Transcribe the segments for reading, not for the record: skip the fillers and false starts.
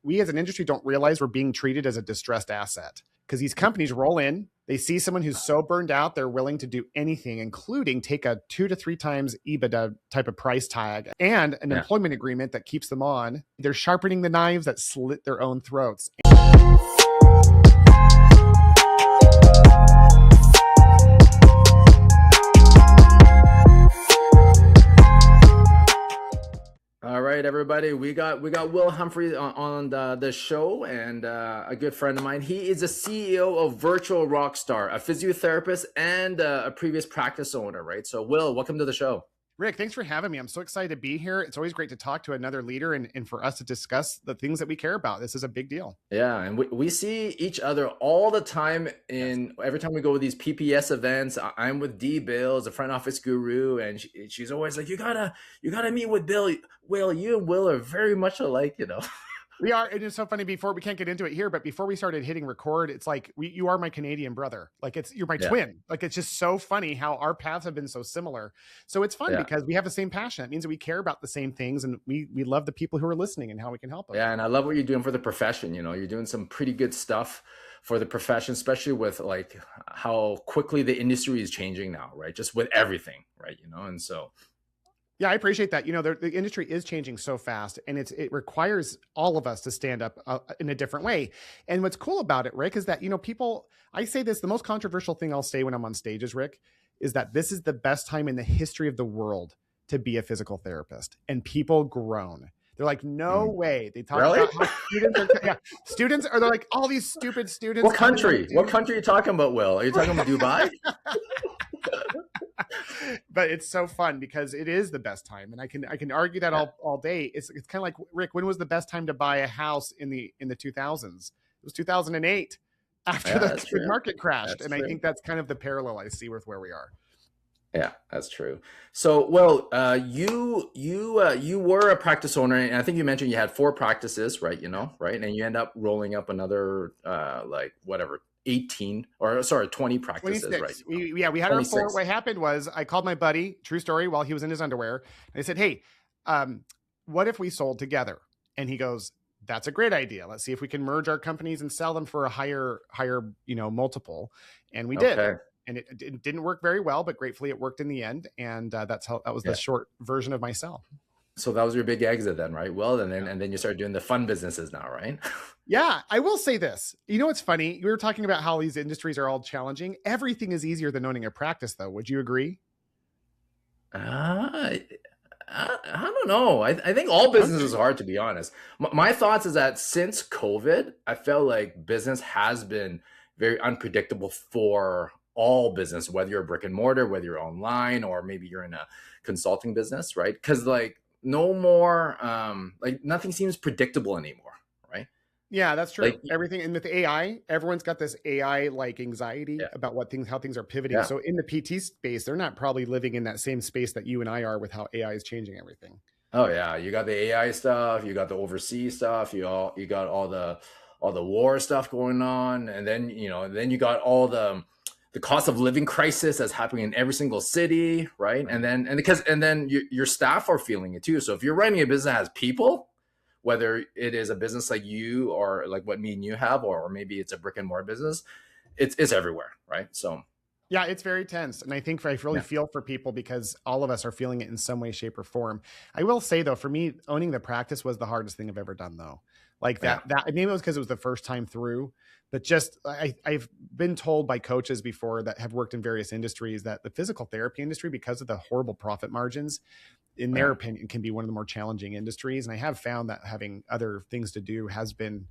we as an industry don't realize we're being treated as a distressed asset, because these companies roll in, they see someone who's so burned out, they're willing to do anything, including take a 2 to 3 times EBITDA type of price tag and an employment agreement that keeps them on. They're sharpening the knives that slit their own throats. All right, everybody, we got Will Humphrey on the show, and a good friend of mine. He is the CEO of Virtual Rockstar, a physiotherapist and a previous practice owner, right? So, Will, welcome to the show. Rick, thanks for having me. I'm so excited to be here. It's always great to talk to another leader and for us to discuss the things that we care about. This is a big deal. Yeah, and we see each other all the time. Every time we go to these PPS events, I'm with D Bills, the front office guru, and she's always like, "You gotta meet with Bill. Will, you and Will are very much alike, you know." We are. It is so funny. Before, we can't get into it here, but before we started hitting record, it's like you are my Canadian brother. Like you're my twin. Like it's just so funny how our paths have been so similar. So it's fun because we have the same passion. It means that we care about the same things, and we love the people who are listening and how we can help them. Yeah, and I love what you're doing for the profession. You know, you're doing some pretty good stuff for the profession, especially with like how quickly the industry is changing now, right? Just with everything, right? You know, and so. Yeah, I appreciate that. You know, the industry is changing so fast, and it requires all of us to stand up in a different way. And what's cool about it, Rick, is that, you know, I say this, the most controversial thing I'll say when I'm on stages, Rick, is that this is the best time in the history of the world to be a physical therapist. And people groan. They're like, no way. They talk about how students are, they're like, all these stupid students. What country? What country are you talking about, Will? Are you talking about Dubai? But it's so fun because it is the best time, and I can argue that all day. It's kind of like, Rick, when was the best time to buy a house in the 2000s? It was 2008 after the market crashed. I think that's kind of the parallel I see with where we are. Yeah, that's true. So, well, you were a practice owner, and I think you mentioned you had 4 practices, right? You know, right? And you end up rolling up another 20 practices, 26. right? We had 26. Our 4. What happened was I called my buddy, true story, while he was in his underwear. And I said, hey, what if we sold together? And he goes, that's a great idea. Let's see if we can merge our companies and sell them for a higher, multiple. And we did. And it didn't work very well, but gratefully it worked in the end. And that was the short version of myself. So that was your big exit then, right? Well, and then you started doing the fun businesses now, right? Yeah, I will say this. You know, what's funny? We were talking about how these industries are all challenging. Everything is easier than owning a practice, though. Would you agree? I don't know. I think all business is hard, to be honest. My thoughts is that since COVID, I felt like business has been very unpredictable for all business, whether you're a brick and mortar, whether you're online, or maybe you're in a consulting business, right? Because no more, nothing seems predictable anymore, right? Yeah, that's true. Everything, and with AI, everyone's got this AI anxiety about how things are pivoting. Yeah. So in the PT space, they're not probably living in that same space that you and I are with how AI is changing everything. Oh yeah, you got the AI stuff, you got the overseas stuff, you got all the war stuff going on, and then you got all the cost of living crisis that's happening in every single city, right? And then your staff are feeling it too. So if you're running a business that has people, whether it is a business like you or like what me and you have, or maybe it's a brick and mortar business, it's everywhere, right? So yeah, it's very tense. And I think I really feel for people because all of us are feeling it in some way, shape, or form. I will say though, for me, owning the practice was the hardest thing I've ever done though. Like that maybe it was because it was the first time through, but just I've been told by coaches before that have worked in various industries that the physical therapy industry, because of the horrible profit margins, in their opinion, can be one of the more challenging industries. And I have found that having other things to do has been,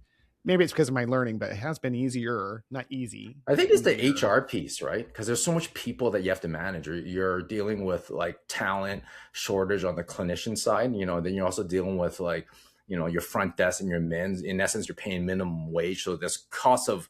maybe it's because of my learning, but it has been easier, not easy. I think it's the HR piece, right? Because there's so much people that you have to manage. You're dealing with talent shortage on the clinician side, then you're also dealing with your front desk and your mins. In essence, you're paying minimum wage. So this cost of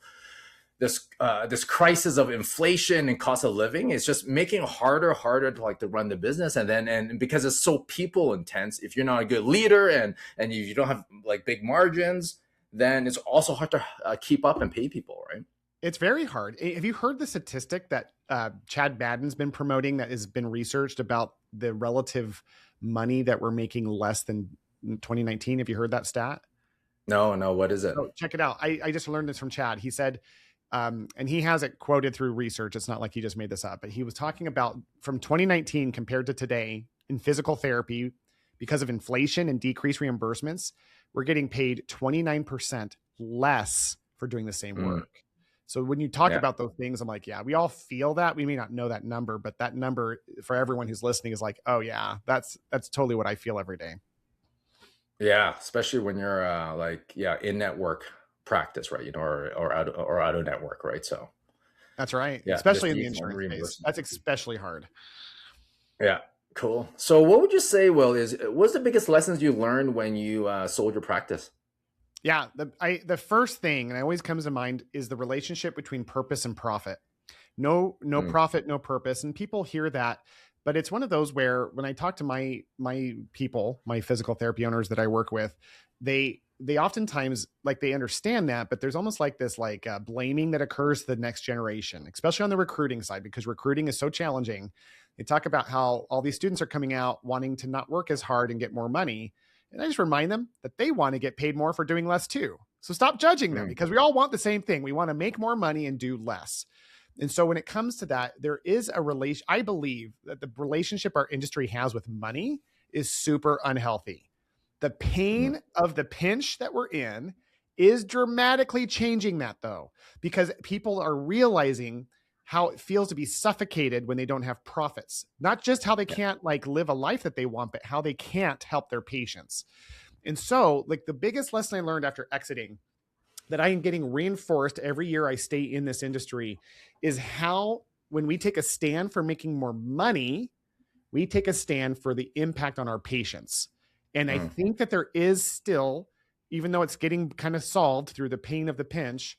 this crisis of inflation and cost of living is just making it harder to run the business. And because it's so people intense, if you're not a good leader and you don't have big margins, then it's also hard to keep up and pay people, right? It's very hard. Have you heard the statistic that Chad Madden's been promoting that has been researched about the relative money that we're making less than 2019? Have you heard that stat? No, what is it? So check it out. I just learned this from Chad. He said, and he has it quoted through research. It's not like he just made this up, but he was talking about from 2019 compared to today in physical therapy, because of inflation and decreased reimbursements, we're getting paid 29% less for doing the same work. So when you talk about those things, I'm like, yeah, we all feel that. We may not know that number, but that number for everyone who's listening is like, oh yeah, that's totally what I feel every day. Yeah, especially when you're in network practice, right? Or out of network, right? So that's right. yeah, Especially in the insurance space. That's especially hard. Yeah, cool. So what would you say, Will, what's the biggest lessons you learned when you sold your practice? Yeah, the first thing, and it always comes to mind, is the relationship between purpose and profit. No profit, no purpose. And people hear that, but it's one of those where when I talk to my people, my physical therapy owners that I work with, they oftentimes like they understand that, but there's almost like this blaming that occurs to the next generation, especially on the recruiting side, because recruiting is so challenging. They talk about how all these students are coming out wanting to not work as hard and get more money. And I just remind them that they want to get paid more for doing less too. So stop judging them, because we all want the same thing. We want to make more money and do less. And so when it comes to that, there is a relation. I believe that the relationship our industry has with money is super unhealthy. The pain of the pinch that we're in is dramatically changing that, though, because people are realizing how it feels to be suffocated when they don't have profits. Not just how they can't live a life that they want, but how they can't help their patients. And so the biggest lesson I learned after exiting, that I am getting reinforced every year I stay in this industry, is how when we take a stand for making more money, we take a stand for the impact on our patients. And I think that there is still, even though it's getting kind of solved through the pain of the pinch,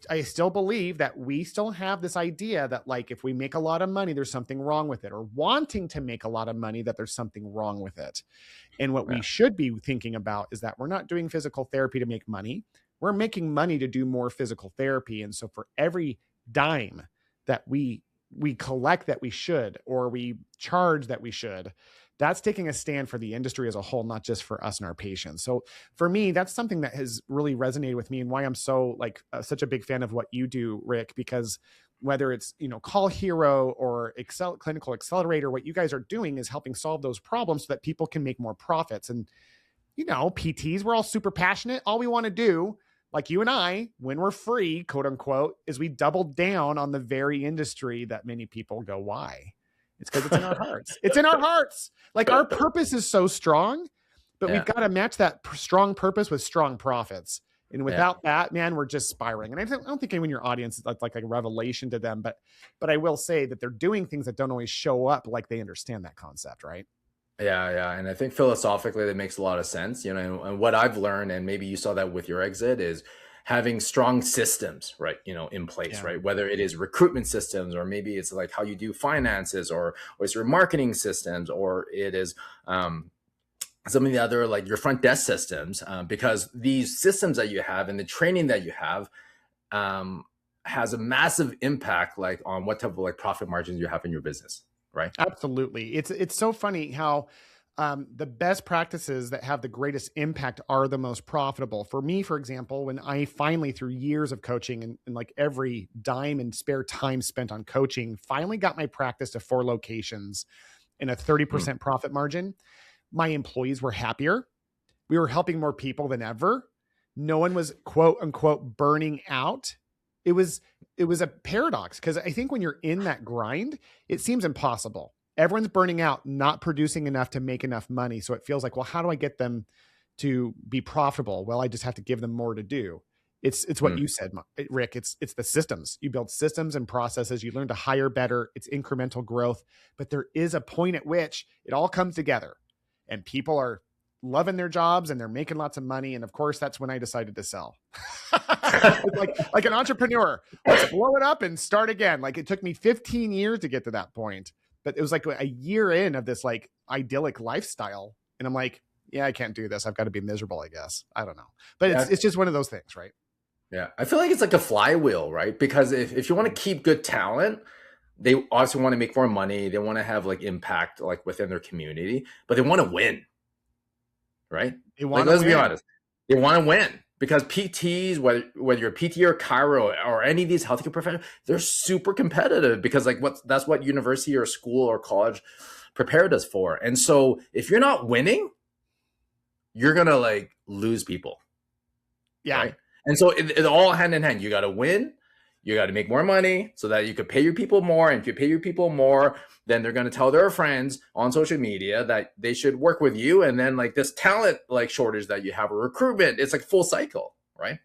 I still believe that we still have this idea that if we make a lot of money, there's something wrong with it, or wanting to make a lot of money, that there's something wrong with it. And what we should be thinking about is that we're not doing physical therapy to make money. We're making money to do more physical therapy. And so for every dime that we collect that we should, or we charge that we should, that's taking a stand for the industry as a whole, not just for us and our patients. So for me, that's something that has really resonated with me, and why I'm so such a big fan of what you do, Rick, because whether it's, Call Hero or Clinical Accelerator, what you guys are doing is helping solve those problems so that people can make more profits. And, PTs, we're all super passionate. All we want to do, like you and I, when we're free, quote unquote, is we double down on the very industry that many people go, why? It's because it's in our hearts. It's in our hearts. Our purpose is so strong, but we've got to match that strong purpose with strong profits. And without that, man, we're just spiraling. And I don't think anyone in your audience is like a revelation to them, but I will say that they're doing things that don't always show up like they understand that concept, right? Yeah. And I think philosophically that makes a lot of sense, and what I've learned, and maybe you saw that with your exit, is having strong systems, right, in place, right? Whether it is recruitment systems, or maybe it's how you do finances, or it's your marketing systems, or it is some of the other, your front desk systems, because these systems that you have and the training that you have has a massive impact on what type of profit margins you have in your business, right? Absolutely. It's so funny how the best practices that have the greatest impact are the most profitable. For me, for example, when I finally, through years of coaching and every dime and spare time spent on coaching, finally got my practice to 4 locations and a 30% profit margin, my employees were happier. We were helping more people than ever. No one was quote unquote burning out. It was a paradox, because I think when you're in that grind, it seems impossible. Everyone's burning out, not producing enough to make enough money. So it feels like, well, how do I get them to be profitable? Well, I just have to give them more to do. It's what you said, Rick. It's the systems. You build systems and processes. You learn to hire better. It's incremental growth. But there is a point at which it all comes together and people are loving their jobs and they're making lots of money. And of course, that's when I decided to sell. like an entrepreneur, let's blow it up and start again. It took me 15 years to get to that point. But it was a year in of this idyllic lifestyle. And I'm like, yeah, I can't do this. I've got to be miserable, I guess. I don't know. But it's just one of those things, right? Yeah. I feel like it's like a flywheel, right? Because if you want to keep good talent, they also want to make more money. They want to have impact within their community, but they want to win, right? They want let's be honest. They want to win because PTs, whether you're a PT or chiro or any of these healthcare professionals, they're super competitive because like that's what university or school or college prepared us for. And so if you're not winning, you're gonna like lose people. Yeah. Right. And so it's all hand in hand. You got to win. You got to make more money so that you could pay your people more. And if you pay your people more, then they're going to tell their friends on social media that they should work with you. And then like this talent like shortage that you have or recruitment, it's like full cycle, right?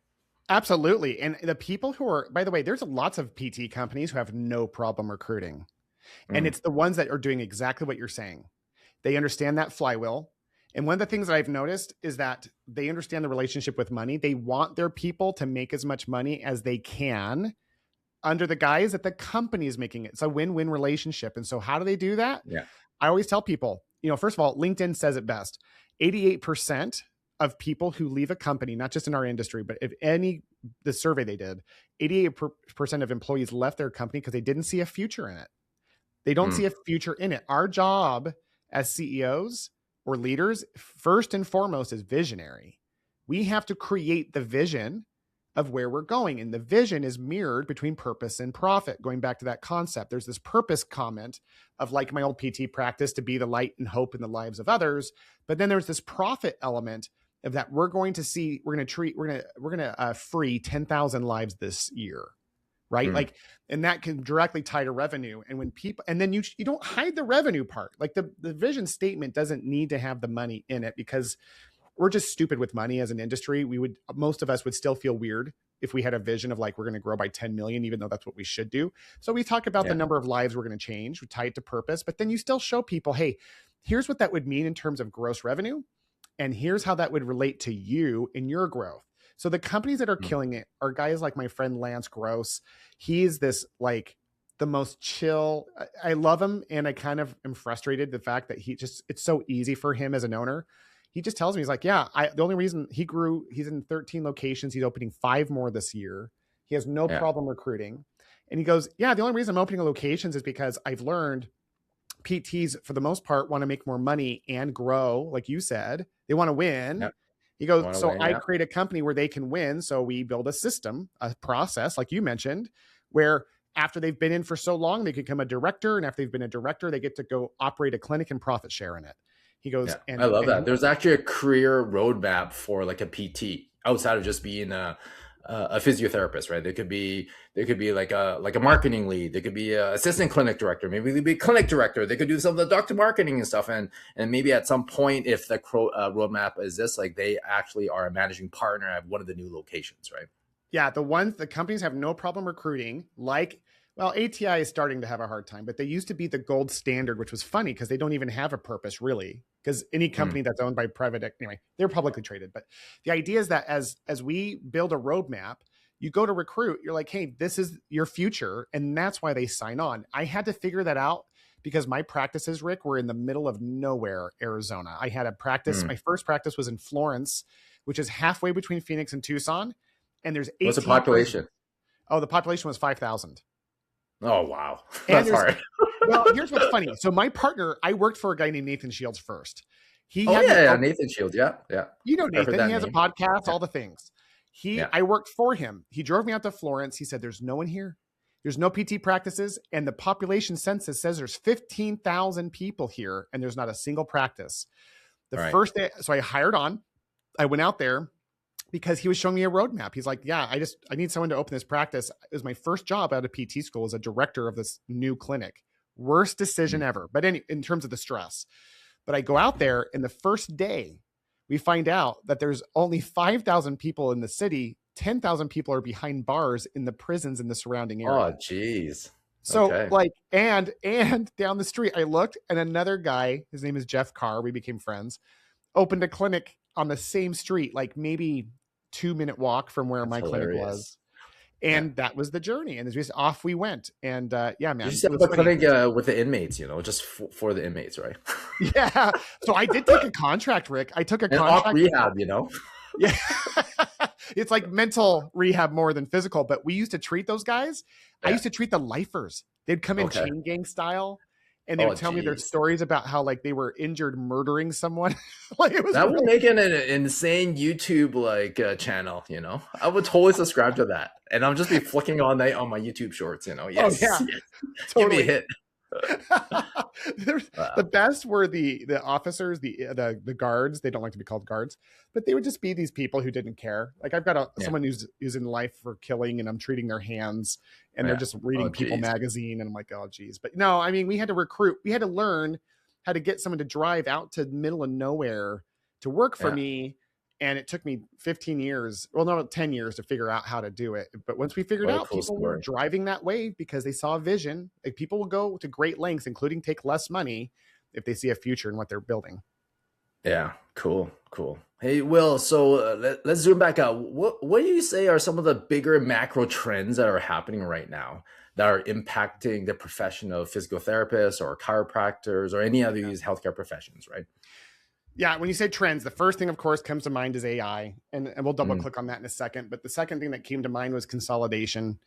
Absolutely. And the people who are, by the way, there's lots of PT companies who have no problem recruiting. And it's the ones that are doing exactly what you're saying. They understand that flywheel. And one of the things that I've noticed is that they understand the relationship with money. They want their people to make as much money as they can under the guise that the company is making it. It's a win-win relationship. And so how do they do that? Yeah. I always tell people, first of all, LinkedIn says it best. 88% of people who leave a company, not just in our industry, but the survey they did, 88% of employees left their company because they didn't see a future in it. They don't see a future in it. Our job as CEOs or leaders, first and foremost, is visionary. We have to create the vision of where we're going. And the vision is mirrored between purpose and profit. Going back to that concept, there's this purpose comment of like my old PT practice to be the light and hope in the lives of others. But then there's this profit element of that we're going to free 10,000 lives this year. Right. Like, and that can directly tie to revenue. And when people, and then you don't hide the revenue part. Like the vision statement doesn't need to have the money in it because we're just stupid with money as an industry. Most of us would still feel weird if we had a vision of like, we're going to grow by 10 million, even though that's what we should do. So we talk about the number of lives we're going to change, we tie it to purpose, but then you still show people, hey, here's what that would mean in terms of gross revenue. And here's how that would relate to you in your growth. So the companies that are killing it are guys like my friend Lance Gross. He's this like the most chill. I love him. And I kind of am frustrated the fact that it's so easy for him as an owner. He just tells me, he's like, yeah, the only reason he's in 13 locations. He's opening 5 more this year. He has no problem recruiting. And he goes, yeah, the only reason I'm opening locations is because I've learned PTs for the most part want to make more money and grow. Like you said, they want to win. Yep. He goes, I create a company where they can win. So we build a system, a process, like you mentioned, where after they've been in for so long, they can become a director. And after they've been a director, they get to go operate a clinic and profit share in it. He goes, I love that. There's actually a career roadmap for like a PT outside of just being a physiotherapist, right? There could be like a marketing lead. There could be an assistant clinic director. Maybe they'd be a clinic director. They could do some of the doctor marketing and stuff. And maybe at some point, if the roadmap is this, like they actually are a managing partner at one of the new locations, right? Yeah, the companies have no problem recruiting. ATI is starting to have a hard time, but they used to be the gold standard, which was funny because they don't even have a purpose really. Because any company that's owned by anyway, they're publicly traded. But the idea is that as we build a roadmap, you go to recruit, you're like, hey, this is your future. And that's why they sign on. I had to figure that out because my practices, Rick, were in the middle of nowhere, Arizona. I had a practice. My first practice was in Florence, which is halfway between Phoenix and Tucson. And there's 18. What's the population? The population was 5,000. Oh, wow. That's hard. Well, here's what's funny. So my partner, I worked for a guy named Nathan Shields first. Nathan Shields. Yeah. You know Nathan. He has a podcast, all the things. I worked for him. He drove me out to Florence. He said, there's no one here. There's no PT practices. And the population census says there's 15,000 people here. And there's not a single practice. First day, so I hired on. I went out there because he was showing me a roadmap. He's like, yeah, I need someone to open this practice. It was my first job out of PT school as a director of this new clinic. Worst decision ever. But in terms of the stress. But I go out there and the first day we find out that there's only 5,000 people in the city. 10,000 people are behind bars in the prisons in the surrounding area. Oh, geez. So and down the street, I looked and another guy, his name is Jeff Carr. We became friends, opened a clinic on the same street, like maybe 2-minute walk from where my clinic was. And that was the journey. And just off we went. And man. You just have a clinic with the inmates, just for the inmates, right? Yeah. So I did take a contract, Rick. I took a contract. Off rehab, Yeah. It's like mental rehab more than physical. But we used to treat those guys. I used to treat the lifers. They'd come in chain gang style. and they Oh, would tell me their geez. stories about how like they were injured murdering someone. Like it was That would really make an insane YouTube like channel, you know. I would totally subscribe to that, and I'll just be flicking all night on my YouTube shorts, you know. oh Yes, yeah, yes. Give me a totally. hit. The Wow. best were the officers, the guards. They don't like to be called guards, but they would just be these people who didn't care. Like I've got Yeah, someone who's in life for killing, and I'm treating their hands, and they're yeah. just Oh, reading People geez. magazine, and I'm like, oh geez. But no, I mean, we had to recruit. We had to learn how to get someone to drive out to the middle of nowhere to work for Yeah. me. And it took me 15 years, well, no, 10 years to figure out how to do it. But once we figured What a out, cool people were story. driving that way because they saw a vision. Like people will go to great lengths, including take less money if they see a future in what they're building. Yeah, cool, cool. Hey, Will, so let's zoom back out. What do you say are some of the bigger macro trends that are happening right now that are impacting the profession of physical therapists or chiropractors or any of these healthcare professions, right? Yeah, when you say trends, the first thing, of course, comes to mind is AI, and we'll double Mm, click on that in a second. But the second thing that came to mind was consolidation.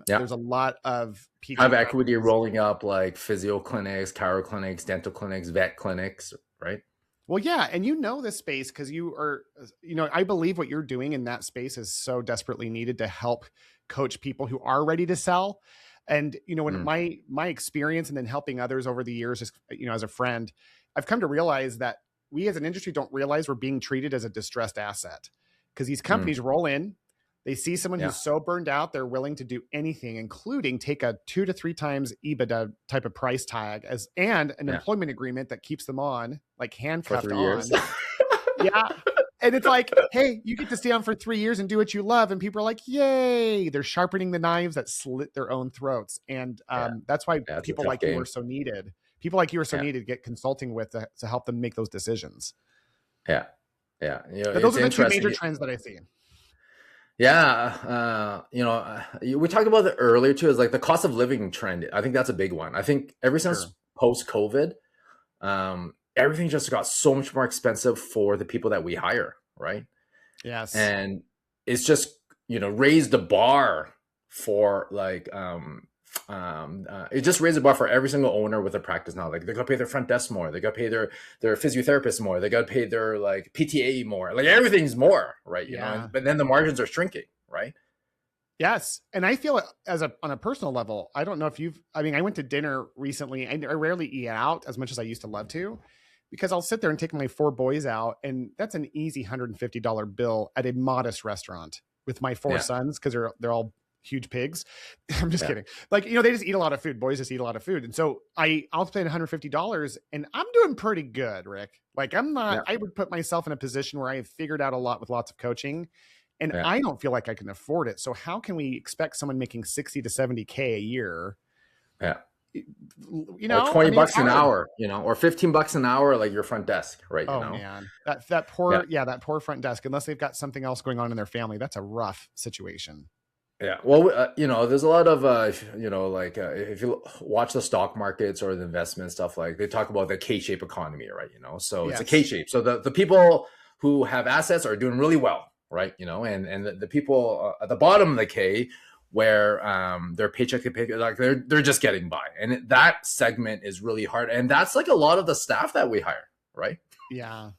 yeah. There's a lot of PT Private equity practices. rolling up like physio clinics, chiro clinics, dental clinics, vet clinics, right? Well, yeah, and you know this space because you are, I believe what you're doing in that space is so desperately needed to help coach people who are ready to sell. And when Mm, my experience and then helping others over the years, as a friend, I've come to realize that we as an industry don't realize we're being treated as a distressed asset because these mm, companies roll in, they see someone yeah, who's so burned out, they're willing to do anything, including take a 2 to 3 times EBITDA type of price tag and an yeah. employment agreement that keeps them on, like For handcuffed 3 years. on. Yeah. And it's like, hey, you get to stay on for 3 years and do what you love. And people are like, yay, they're sharpening the knives that slit their own throats. And Yeah, that's why yeah, it's a people tough like you are game. so needed. People like you are so Yeah, needed to get consulting with to help them make those decisions. yeah, yeah. You know, But those it's are the two major interesting. trends that I see. Yeah, we talked about it earlier too. Is like the cost of living trend. I think that's a big one. I think ever Sure. since post COVID, everything just got so much more expensive for the people that we hire, right? Yes. And it's just raised the bar for like it just raised the bar for every single owner with a practice now. Like they gotta pay their front desk more, they gotta pay their physiotherapist more, they gotta pay their like PTA more, like everything's more, right? Yeah. But then the margins are shrinking, right? Yes. And I feel it on a personal level. I don't know if I went to dinner recently. I rarely eat out as much as I used to love to because I'll sit there and take my 4 boys out. And that's an easy $150 bill at a modest restaurant with my 4 sons because they're all huge pigs. I'm just Yeah, kidding. Like, they just eat a lot of food. Boys just eat a lot of food. And so I'll spend $150 and I'm doing pretty good, Rick. Like yeah, I would put myself in a position where I have figured out a lot with lots of coaching and yeah, I don't feel like I can afford it. So how can we expect someone making 60 to 70K a year? yeah. Or I 20 mean, it's bucks an hard. hour, or 15 bucks an hour, like your front desk, right? Oh man, Yeah. that poor front desk, unless they've got something else going on in their family, that's a rough situation. Yeah. Well, there's a lot of, if you watch the stock markets or the investment stuff, like they talk about the K-shape economy, right? So it's a Yes. K-shape. So the people who have assets are doing really well, right? And the people at the bottom of the K, where they're paycheck to paycheck, like they're just getting by, and that segment is really hard. And that's like a lot of the staff that we hire, right? Yeah.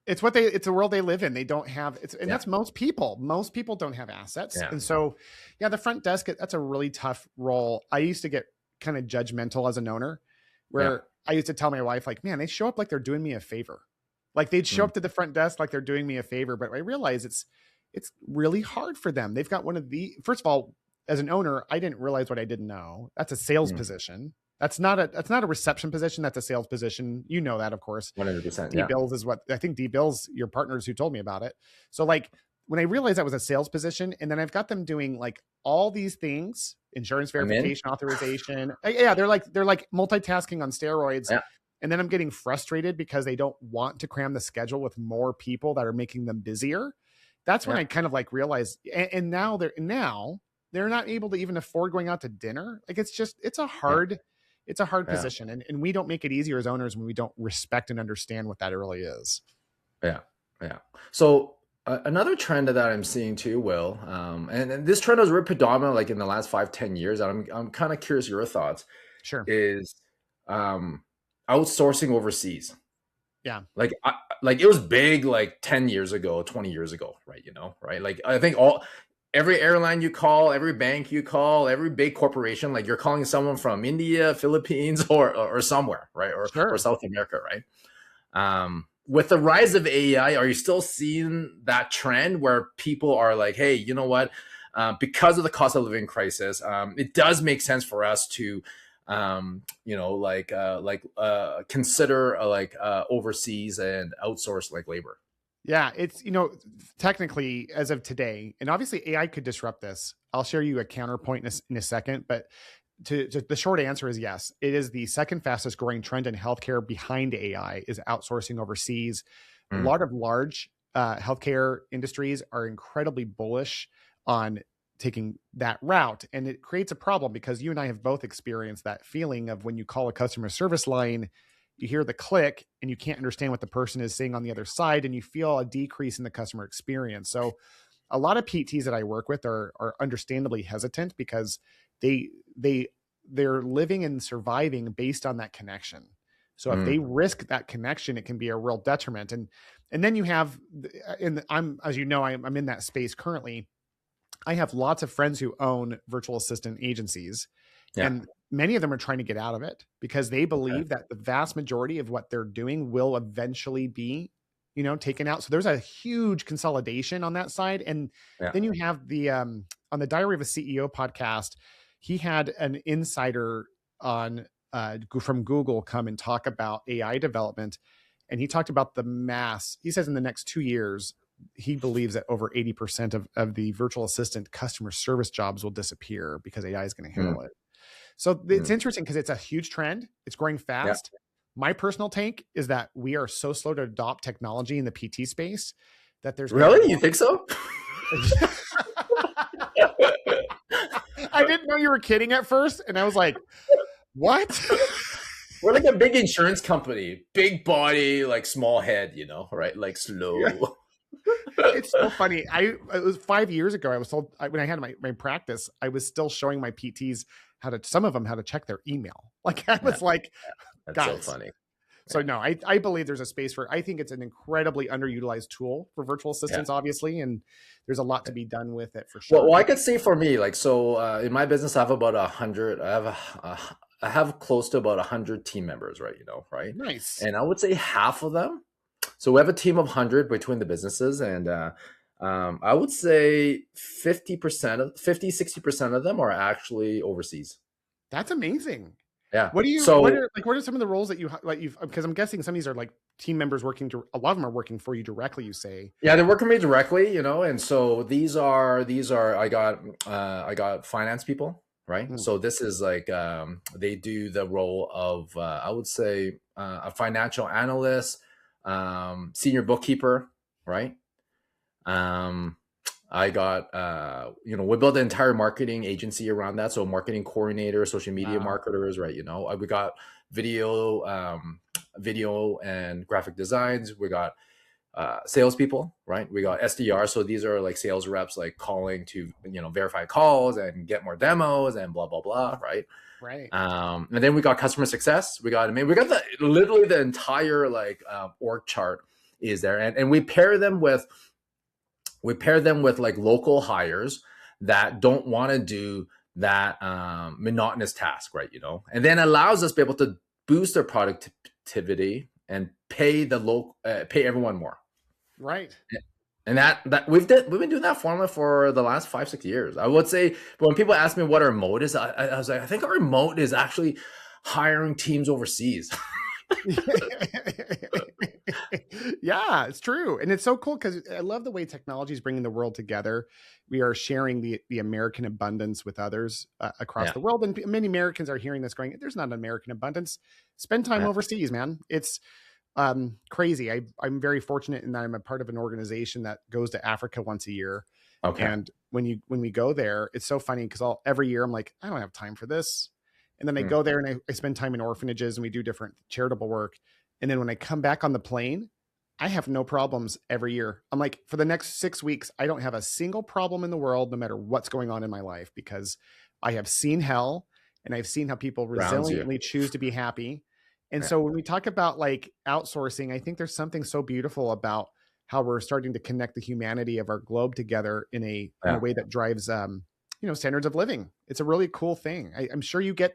It's a world they live in. They don't have and Yeah. that's most people. Most people don't have assets. Yeah. And so, yeah, the front desk, that's a really tough role. I used to get kind of judgmental as an owner Yeah. where I used to tell my wife, like, man, they show up like they're doing me a favor. Like they'd show Mm, up to the front desk like they're doing me a favor. But I realize it's really hard for them. They've got first of all, as an owner, I didn't realize what I didn't know. That's a sales mm, position. That's not a reception position. That's a sales position. You know that, of course. 100%. D Yeah. Bills is what I think D Bills, your partners who told me about it. So like when I realized that was a sales position, and then I've got them doing like all these things, insurance I'm in. verification, authorization. Yeah, they're like multitasking on steroids. Yeah. And then I'm getting frustrated because they don't want to cram the schedule with more people that are making them busier. That's when Yeah. I kind of like realized, and now they're not able to even afford going out to dinner. Like Yeah. it's a hard Yeah. position. And we don't make it easier as owners when we don't respect and understand what that really is. Yeah, yeah. So another trend that I'm seeing too, Will, and this trend was really predominant like in the last 5, 10 years. And I'm kind of curious your thoughts Sure. is um, outsourcing overseas. Yeah. Like it was big like 10 years ago, 20 years ago, right? Right? Like I think every airline you call, every bank you call, every big corporation, like you're calling someone from India, Philippines, or somewhere, right? Or Sure. South America, right? With the rise of AI, are you still seeing that trend where people are like, hey, you know what? Because of the cost of living crisis, it does make sense for us to, consider overseas and outsource like labor. Yeah, it's, technically as of today, and obviously AI could disrupt this. I'll share you a counterpoint in a second, but to the short answer is yes. It is the second fastest growing trend in healthcare behind AI is outsourcing overseas. A Mm, lot of large healthcare industries are incredibly bullish on taking that route. And it creates a problem because you and I have both experienced that feeling of when you call a customer service line, you hear the click and you can't understand what the person is saying on the other side, and you feel a decrease in the customer experience. So a lot of PTs that I work with are understandably hesitant because they they they're living and surviving based on that connection. So if they mm, risk that connection, it can be a real detriment. And then you have, and I'm, as you know, I'm in that space currently. I have lots of friends who own virtual assistant agencies, yeah. and many of them are trying to get out of it because they Okay. believe that the vast majority of what they're doing will eventually be, taken out. So there's a huge consolidation on that side. And Yeah. then you have the on the Diary of a CEO podcast, he had an insider on from Google come and talk about AI development. And he talked about the mass. He says in the next 2 years, he believes that over 80% of the virtual assistant customer service jobs will disappear because AI is going to Mm, handle it. So it's mm, interesting because it's a huge trend. It's growing yeah. fast. My personal take is that we are so slow to adopt technology in the PT space that there's going to be Really? You more. think so? I didn't know you were kidding at first. And I was like, what? We're like a big insurance company, big body, like small head, right? Like Yeah. slow. It's so funny. It was 5 years ago. I was told when I had my practice, I was still showing my PTs some of them how to check their email. Like I Yeah, was like, that's so guys. funny. So Yeah, no, I believe there's a space I think it's an incredibly underutilized tool for virtual yeah. assistants, obviously. And there's a lot to be done with it for Well, sure. I could say for me, like, so in my business, I have about 100. I have close to about 100 team members, right? Right, Nice. and I would say half of them. So we have a team of 100 between the businesses, and I would say 60% of them are actually overseas. That's amazing. Yeah. What So are what are some of the roles that you've, because I'm guessing some of these are like team members a lot of them are working for you directly, you say. yeah, they're working with me directly, and so these are I got finance people, right? Hmm. So this is like they do the role of I would say a financial analyst, senior bookkeeper, right? Um, I got we built an entire marketing agency around that, so marketing coordinator, social media Wow. marketers, right? We got video, video and graphic designs. We got salespeople, right? We got SDR. So these are like sales reps, like calling to, verify calls and get more demos and blah, blah, blah. Right. Right. And then we got customer success. We got literally the entire like org chart is there. And we pair them with like local hires that don't want to do that monotonous task, right? And then allows us to be able to boost their productivity and pay everyone more. Right. And that we've been doing that formula for the last 5-6 years. I would say, but when people ask me what our moat is, I was like, I think our moat is actually hiring teams overseas. Yeah, it's true. And it's so cool because I love the way technology is bringing the world together. We are sharing the American abundance with others across Yeah, the world. And many Americans are hearing this going, there's not an American abundance. Spend time yeah. overseas, man. It's crazy. I'm very fortunate in that I'm a part of an organization that goes to Africa once a year. Okay. And when we go there, it's so funny because every year I'm like, I don't have time for this. And then I Mm, go there and I spend time in orphanages and we do different charitable work. And then when I come back on the plane, I have no problems every year. I'm like, for the next 6 weeks, I don't have a single problem in the world, no matter what's going on in my life, because I have seen hell and I've seen how people Grounds you. resiliently choose to be happy. And Yeah. so when we talk about like outsourcing, I think there's something so beautiful about how we're starting to connect the humanity of our globe together in a Yeah. way that drives standards of living. It's a really cool thing. I'm sure you could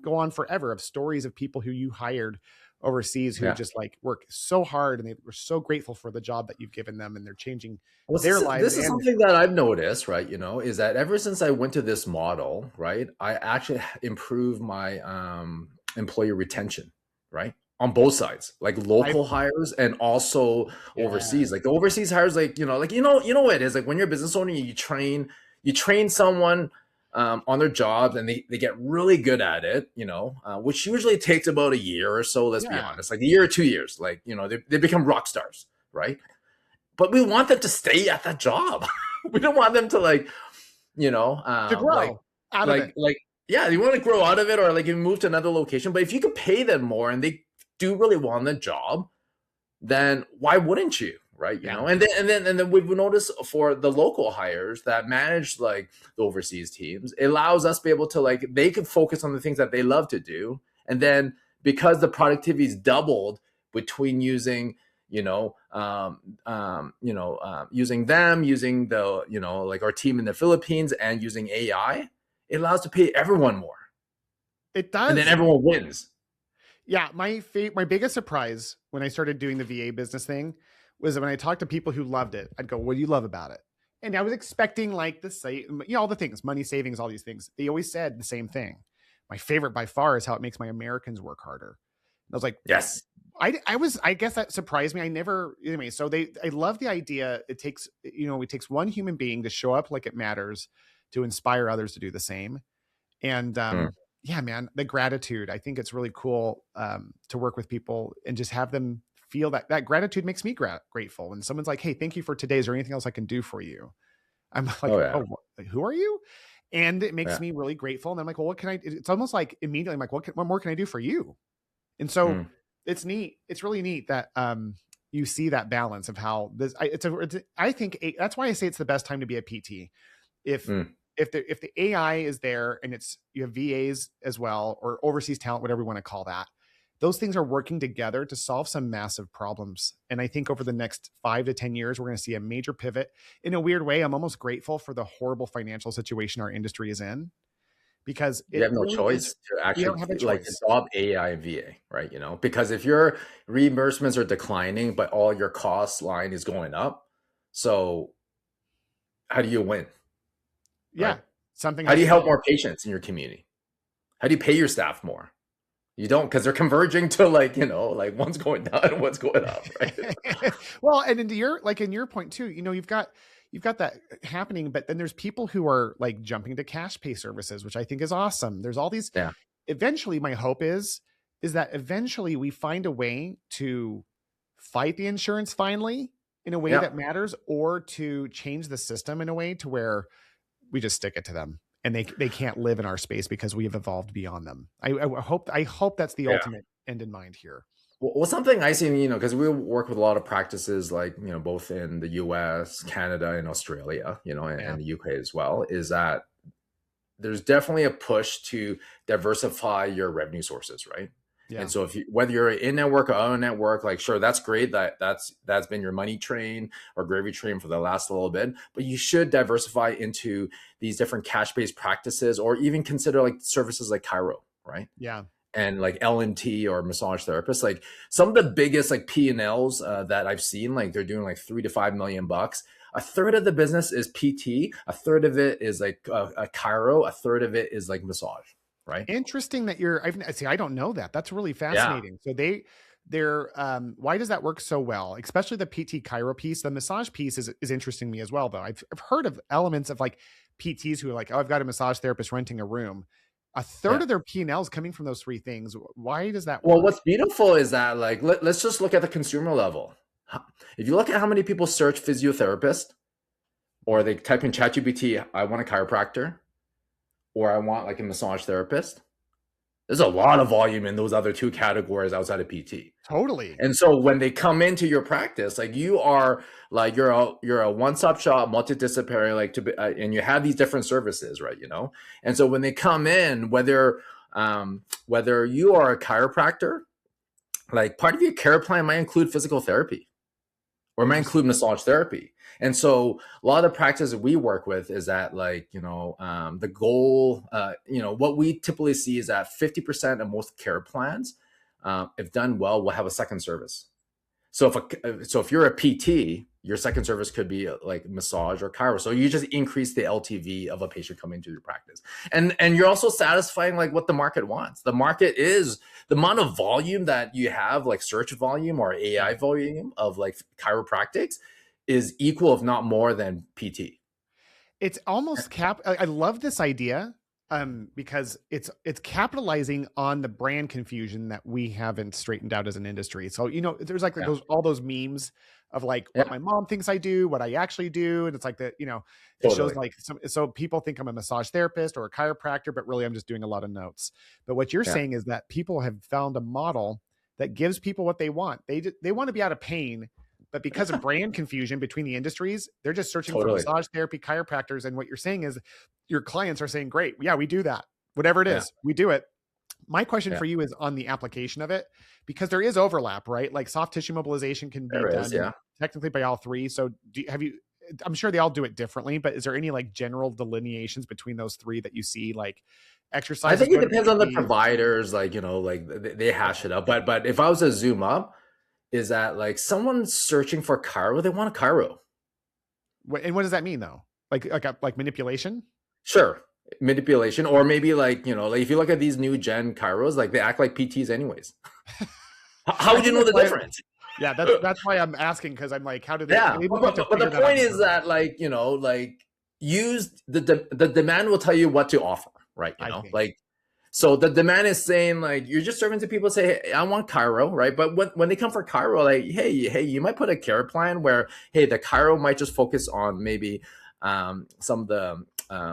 go on forever of stories of people who you hired overseas who Yeah. just like work so hard and they were so grateful for the job that you've given them, and they're changing Well, their lives. this is And something that I've noticed, right? Is that ever since I went to this model, right, I actually improved my employee retention, right? On both sides, like I, local hires and also yeah, overseas. Like the overseas hires, what it is. Like when you're a business owner, you train someone on their jobs, and they get really good at it, which usually takes about a year or so. Let's be yeah. honest, like a year or 2 years, like they become rock stars, right? But we want them to stay at that job. We don't want them to To grow out of it. yeah, you want to grow out of it, or like you move to another location. But if you could pay them more and they do really want the job, then why wouldn't you? Right. Yeah. And then we've noticed for the local hires that manage like the overseas teams, it allows us to be able to they can focus on the things that they love to do. And then because the productivity is doubled between using using them, using the our team in the Philippines, and using AI, it allows to pay everyone more. It does. And then everyone wins. Yeah, my biggest surprise when I started doing the VA business thing was when I talked to people who loved it. I'd go, "What do you love about it?" And I was expecting like the same, all the things, money savings, all these things. They always said the same thing. My favorite by far is how it makes my Americans work harder. And I was like, yes. I guess that surprised me. Anyway, so I love the idea. It takes one human being to show up like it matters, to inspire others to do the same. And yeah, man, the gratitude. I think it's really cool to work with people and just have them feel that gratitude makes me grateful. When someone's like, "Hey, thank you for today. Is there anything else I can do for you?" I'm like, "Oh, who are you?" And it makes me really grateful. And I'm like, "Well, what can I?" It's almost like immediately I'm like, "What more can I do for you?" And so it's neat. It's really neat that you see that balance of how this. I think that's why I say it's the best time to be a PT. If the AI is there and you have VAs as well, or overseas talent, whatever you want to call that, those things are working together to solve some massive problems. And I think over the next 5 to 10 years, we're going to see a major pivot. In a weird way, I'm almost grateful for the horrible financial situation our industry is in, because you have no choice to actually adopt AI and VA, right? Because if your reimbursements are declining, but all your cost line is going up, so how do you win? Yeah. Right? How do you help more patients in your community? How do you pay your staff more? You don't, because they're converging to one's going down and one's going up, right? Well, and in your point too, you've got that happening, but then there's people who are like jumping to cash pay services, which I think is awesome. There's all these. Yeah. Eventually, my hope is that eventually we find a way to fight the insurance finally in a way that matters, or to change the system in a way to where we just stick it to them and they can't live in our space because we have evolved beyond them. I hope that's the ultimate end in mind here. Well, something I see, because we work with a lot of practices both in the US, Canada, and Australia, and the UK as well, is that there's definitely a push to diversify your revenue sources, right? Yeah. And so whether you're in network or out of network, sure, that's great. That's been your money train or gravy train for the last little bit, but you should diversify into these different cash-based practices, or even consider services like chiro, right? Yeah. And LNT or massage therapists. Some of the biggest P&Ls that I've seen, they're doing $3 to $5 million. A third of the business is PT, a third of it is a chiro, a third of it is massage. Right. Interesting that I don't know that. That's really fascinating. Yeah. So they're why does that work so well? Especially the PT chiro piece. The massage piece is interesting to me as well, though. I've heard of elements of PTs who are like, "Oh, I've got a massage therapist renting a room." A third of their P&Ls coming from those three things. Why does that work? Well, what's beautiful is that let's just look at the consumer level. If you look at how many people search physiotherapist, or they type in ChatGPT, "I want a chiropractor," or "I want a massage therapist," There's a lot of volume in those other two categories outside of PT. Totally. And so when they come into your practice, like you are like you're a one-stop shop, multidisciplinary, like and you have these different services, right? You know, and so when they come in, whether you are a chiropractor, like part of your care plan might include physical therapy, or might include massage therapy. And so a lot of the practices we work with is that, like, the goal, what we typically see is that 50% of most care plans, if done well, will have a second service. So if you're a PT, your second service could be like massage or chiro. So you just increase the LTV of a patient coming to your practice. And you're also satisfying like what the market wants. The market is the amount of volume that you have, like search volume or AI volume of like chiropractics, is equal, if not more than PT. It's almost I love this idea because it's capitalizing on the brand confusion that we haven't straightened out as an industry. So, there's like all those memes of like what my mom thinks I do, what I actually do. And it's like that, it shows like so people think I'm a massage therapist or a chiropractor, but really I'm just doing a lot of notes. But what you're saying is that people have found a model that gives people what they want. They want to be out of pain. But because of brand confusion between the industries, they're just searching for massage therapy chiropractors. And what you're saying is your clients are saying, great, yeah, we do that. Whatever it is, we do it. My question for you is on the application of it, because there is overlap, right? Like soft tissue mobilization can be done technically by all three. So I'm sure they all do it differently, but is there any like general delineations between those three that you see, like exercise? I think it depends on the providers, like, like they hash it up. But if I was to zoom up, is that like someone searching for chiro, they want a chiro. And what does that mean though? Like manipulation? Sure. Manipulation, or maybe like, like if you look at these new gen chiros, like they act like PTs anyways. How would you know the difference? Yeah, that's why I'm asking, because I'm like, how do they? Yeah, but the point is that like, use the demand will tell you what to offer, right? Like, so the demand is saying like, you're just serving to people, say, hey, I want chiro, right? But when they come for chiro, like, hey, you might put a care plan where, hey, the chiro might just focus on maybe some of the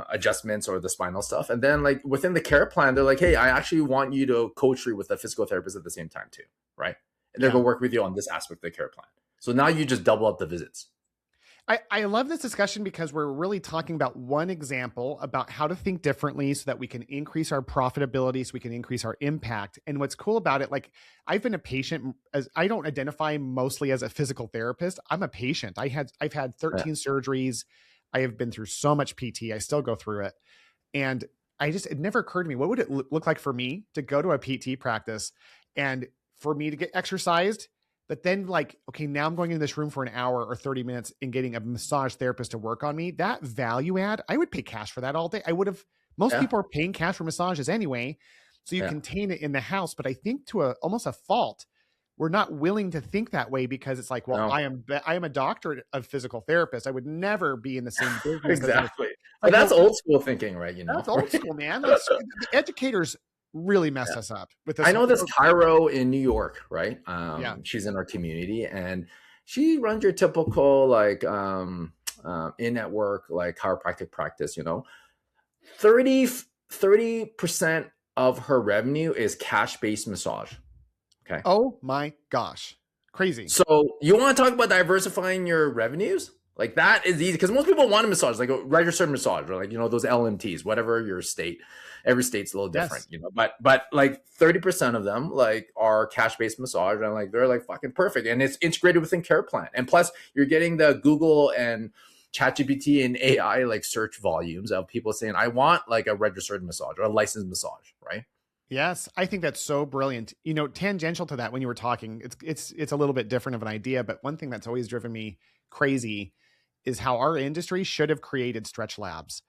adjustments or the spinal stuff. And then like within the care plan, they're like, hey, I actually want you to co-treat with a physical therapist at the same time too, right? And they're going to work with you on this aspect of the care plan. So now you just double up the visits. I love this discussion because we're really talking about one example about how to think differently so that we can increase our profitability, so we can increase our impact. And what's cool about it, like I've been a patient, as I don't identify mostly as a physical therapist. I'm a patient. I've had 13 surgeries. I have been through so much PT. I still go through it. And it never occurred to me, what would it look like for me to go to a PT practice and for me to get exercised? But then like, okay, now I'm going into this room for an hour or 30 minutes and getting a massage therapist to work on me. That value add, I would pay cash for that all day. Most people are paying cash for massages anyway. So you contain it in the house. But I think to almost a fault, we're not willing to think that way, because it's like, well, I am a doctor of physical therapist. I would never be in the same business. Exactly. But that's old school thinking, right? That's old school, man. The educators really messed us up with this. I know this chiro in New York, right? She's in our community, and she runs your typical like in-network like chiropractic practice. 30% of her revenue is cash-based massage. Okay. Oh my gosh, crazy. So you want to talk about diversifying your revenues? Like that is easy, because most people want a massage, like a registered massage, or like, those LMTs, whatever your state. Every state's a little different, but like 30% of them like are cash-based massage, and like they're like fucking perfect, and it's integrated within care plan. And plus you're getting the Google and ChatGPT and AI like search volumes of people saying, I want like a registered massage or a licensed massage, right? Yes, I think that's so brilliant. Tangential to that, when you were talking, it's a little bit different of an idea, but one thing that's always driven me crazy is how our industry should have created stretch labs.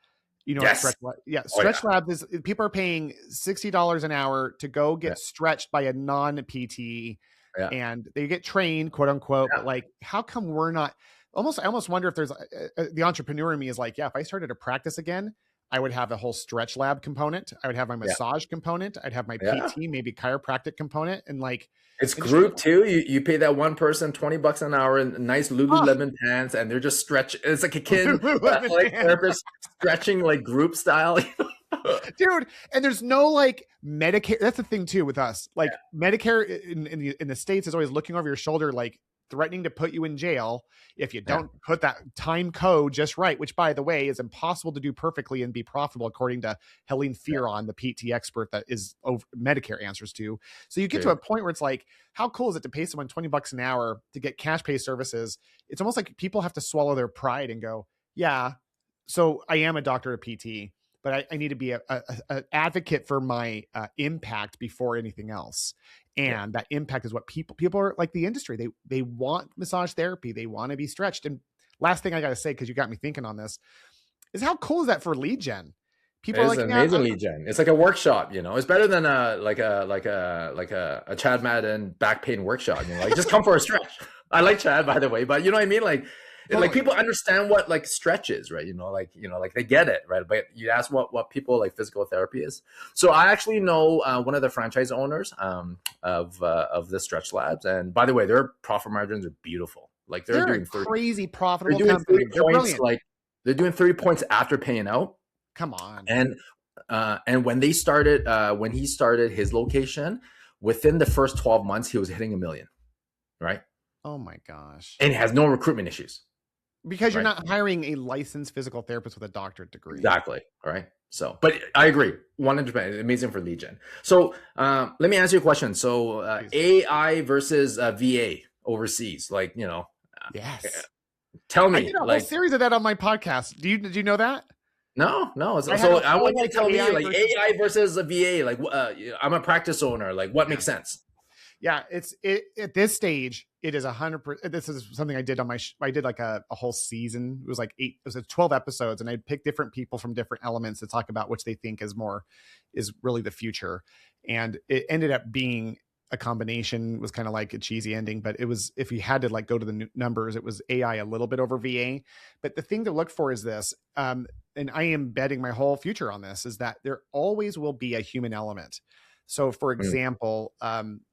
Stretch labs is, people are paying $60 an hour to go get stretched by a non-PT, and they get trained, quote unquote. But like, how come we're not? I almost wonder if there's the entrepreneur in me is like, if I started a practice again, I would have a whole stretch lab component. I would have my massage component. I'd have my PT, maybe chiropractic component, and like it's group too. You pay that one person $20 an hour in nice Lululemon pants, and they're just stretch. It's like a kid like therapist stretching like group style. Dude, and there's no like Medicare. That's the thing too with us. Like Medicare in the States is always looking over your shoulder, like threatening to put you in jail if you don't put that time code just right, which by the way is impossible to do perfectly and be profitable according to Helene Fearon, the PT expert that is over Medicare answers to. So you get to a point where it's like, how cool is it to pay someone $20 an hour to get cash pay services? It's almost like people have to swallow their pride and go, yeah, so I am a doctor of PT, but I need to be an advocate for my impact before anything else. And that impact is what people are like the industry. They want massage therapy. They want to be stretched. And last thing I got to say, because you got me thinking on this, is how cool is that for lead gen? People It are is like, amazing lead gen. It's like a workshop, you know. It's better than a Chad Madden back pain workshop. You know, like just come for a stretch. I like Chad, by the way, but you know what I mean. Like people understand what like stretch is, right? Like they get it, right? But you ask what people like physical therapy is. So I actually know one of the franchise owners of the Stretch Labs, and by the way, their profit margins are beautiful. Like they're doing crazy profitable. They're doing 30 They're points. brilliant. Like they're doing 30 points after paying out. Come on. And when he started his location, within the first 12 months, he was hitting $1 million, right? Oh my gosh. And he has no recruitment issues. Because you're not hiring a licensed physical therapist with a doctorate degree. Exactly. All right. So, but I agree. 100%. Amazing for lead gen. So let me ask you a question. So AI versus VA overseas, like, you know. Yes. Tell me. I did a whole series of that on my podcast. Did you know that? No. So I want you to tell me like AI versus a VA. Like I'm a practice owner. Like what makes sense? Yeah, at this stage, it is 100%. This is something I did on I did like a whole season. It was like 12 episodes, and I picked different people from different elements to talk about which they think is really the future. And it ended up being a combination. It was kind of like a cheesy ending, but it was, if you had to like go to the numbers, it was AI a little bit over VA. But the thing to look for is this, and I am betting my whole future on this, is that there always will be a human element. So for example,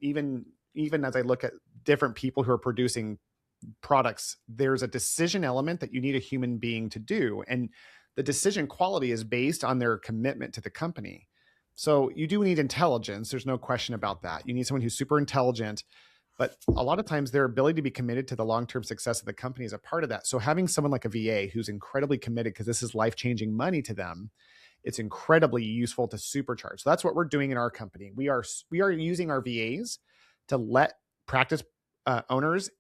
even as I look at different people who are producing products, there's a decision element that you need a human being to do. And the decision quality is based on their commitment to the company. So you do need intelligence. There's no question about that. You need someone who's super intelligent, but a lot of times their ability to be committed to the long-term success of the company is a part of that. So having someone like a VA who's incredibly committed, because this is life-changing money to them, it's incredibly useful to supercharge. So that's what we're doing in our company. We are using our VAs to let practice owners